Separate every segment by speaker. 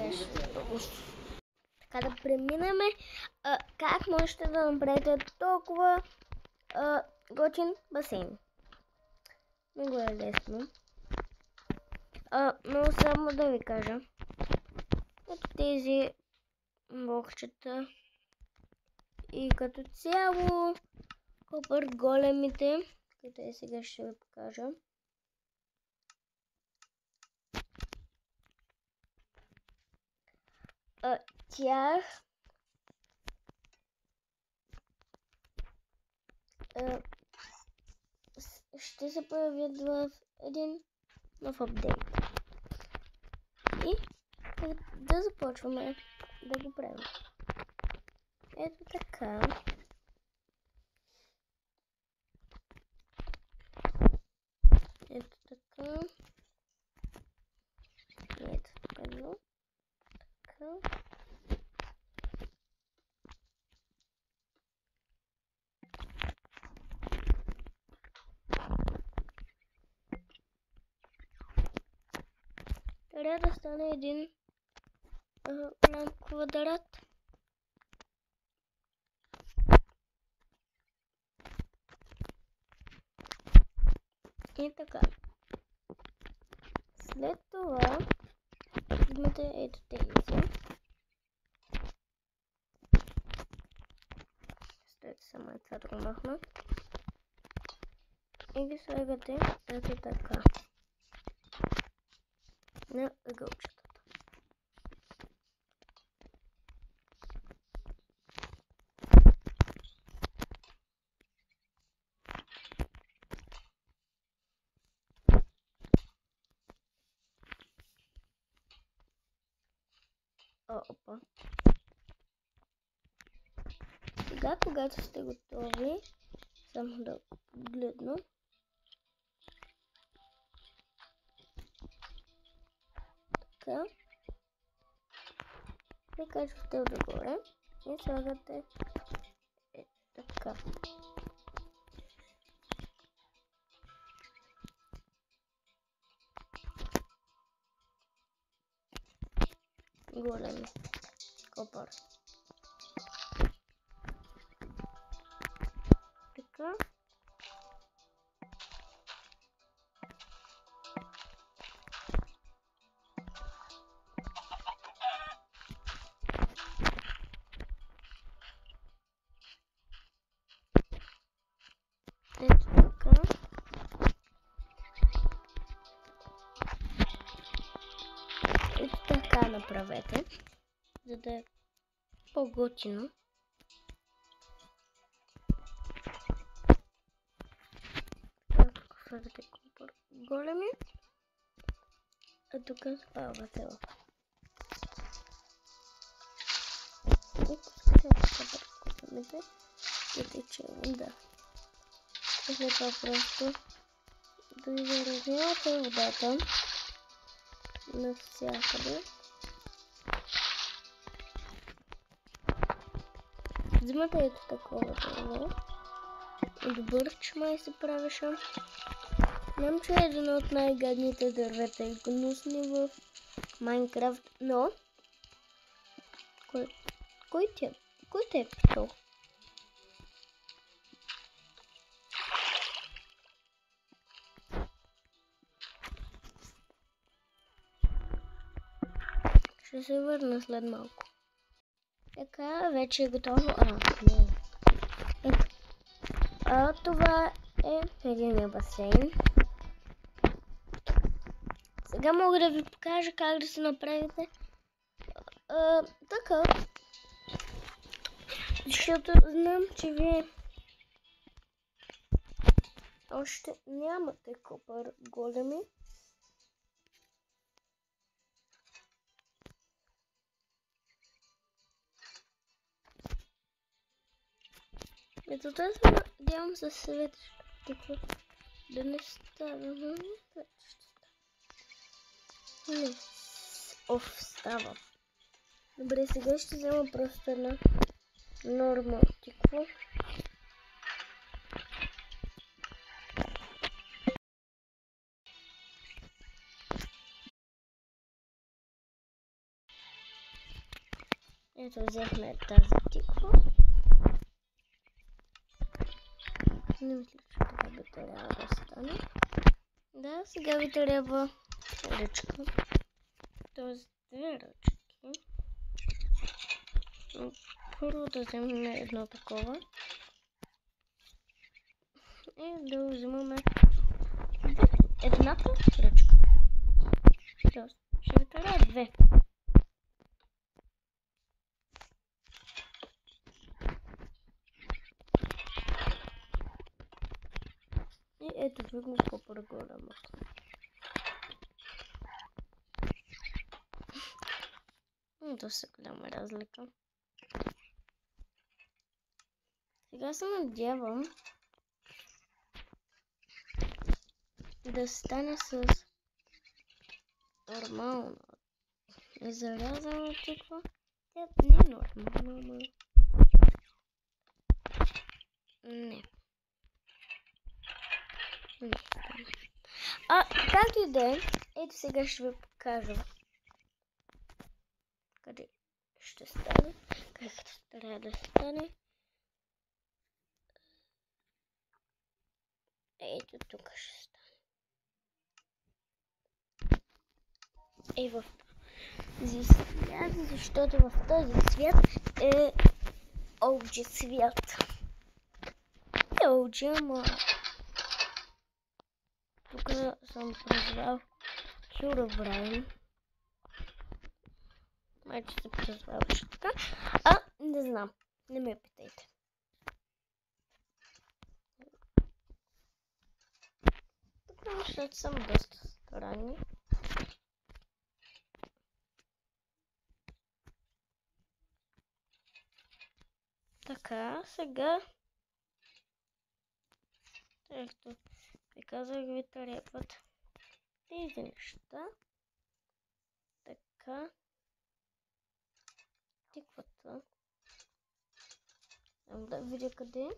Speaker 1: беше така да преминем. Как можете да направите толкова готин басейн? Много е лесно. Но само да ви кажа. Ето тези блокчета и като цяло копър големите, които сега ще ви покажа. Тях ще се появят в един нов апдейт. И да започваме да го правим. Ето така. Ето така. Ето така. Така. Трябва да стане един голям квадрат. И така. След това имате ето тези. Стойте само това да го махна. И ги слагате ето така. На ъгълчетата. Опа. Сега, когато сте готови, само да погледна. Така. И качвате отгоре и слагате така. Големи копър. Така. Ето така. Ето така направете, за да е по-готино. Тук слагате копър големи, а тук слагате лъв. И пускате копър големите и тече вода. И след това просто да изравнявате водата навсякъде. Взимате ето такова дърво. Добър май се правеше. Знам, че е едно от най-гадните дървета и гнусни в Майнкрафт, но кой те е писал? Ще се върна след малко. Така, вече е готово. Не. Ето. Това е единия басейн. Сега мога да ви покажа как да се направите така. Защото знам, че вие още нямате копър големи. Ето това се надявам със съвет, да не става, но не не. Става. Добре, сега ще взема просто една норма тиква. Ето взехме тази тиква. Не мисля, че това би трябва да стане. Да, сега ви трябва ръчка. Тоест две ръчки. Първо да вземем едно такова. И да вземем едната ръчка. Тоест ще ви трябва две. И ето ви го Копър Голема. Доста голяма разлика. Сега се надявам да стане с нормална незарязана тиква. Тя не е нормална, не. Както и да е, ето сега ще ви покажа къде ще стане, как трябва да стане. Ето тук ще стане. И в този свят, защото в този свят е OG свят. Е OG, ама тук съм призвал Herobrine. Майче се призваваше така. Не знам. Не ме питайте. Тук нещата са доста странни. Така, сега, както ви казах, ви трябват тези неща. Така, тиквата. Да видя къде.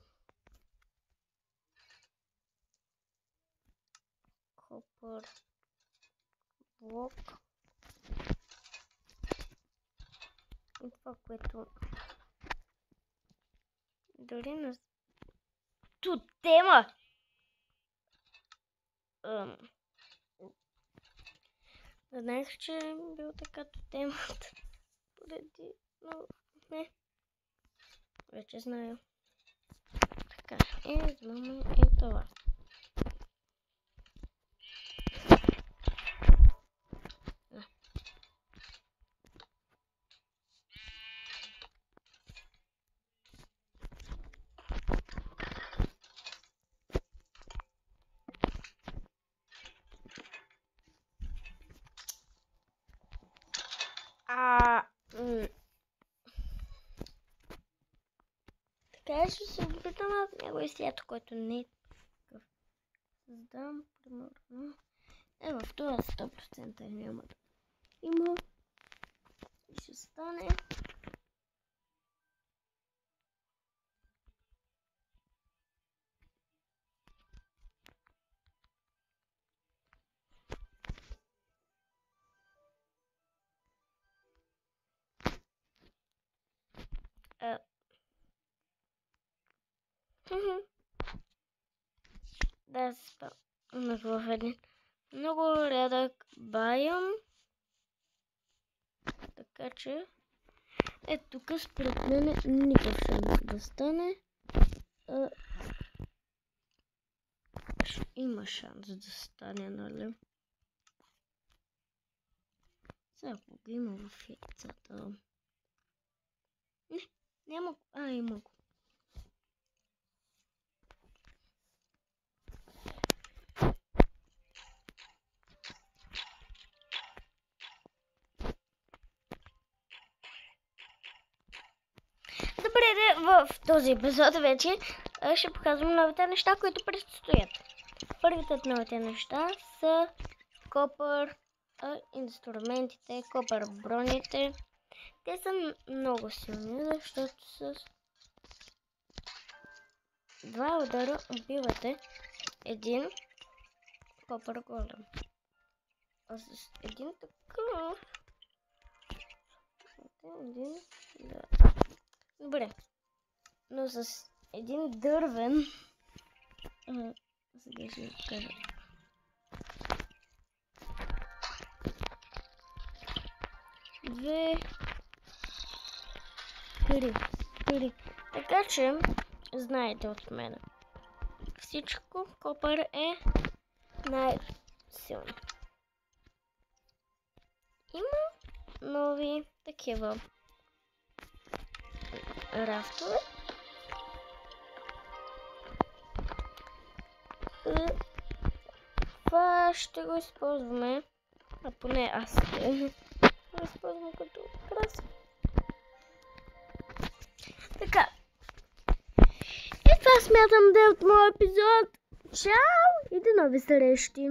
Speaker 1: Копър блок. И това, което дори на тема. Знаех, че е бил така темата. Поради, но не. Вече знае. Така, вземаме и това. Така ще се опитам от него и свят, който не е такъв. Създам, примерно. В това 100% няма да има. И ще стане. Да се спомнях в един много рядък байом. Така че тук според мен никакъв шанс да стане. Има шанс да стане, нали? Сега го има в яйцата. Не, няма го. Има го. Добре, в този епизод вече ще показвам новите неща, които предстоят. Първите новите неща са копър инструментите, копър броните. Те са много силни, защото с два удара убивате един копър голем. А с един такъв Един, да. Добре. Но с един дървен... Сега ще ви кажа. Две... Три. Така че, знаете от мен. Всичко копър е най-силно. Има нови такива рафтове. Това ще го използваме, а поне аз ще го използвам като краса. Така. И това смятам да е от моя епизод. Чао и до нови срещи!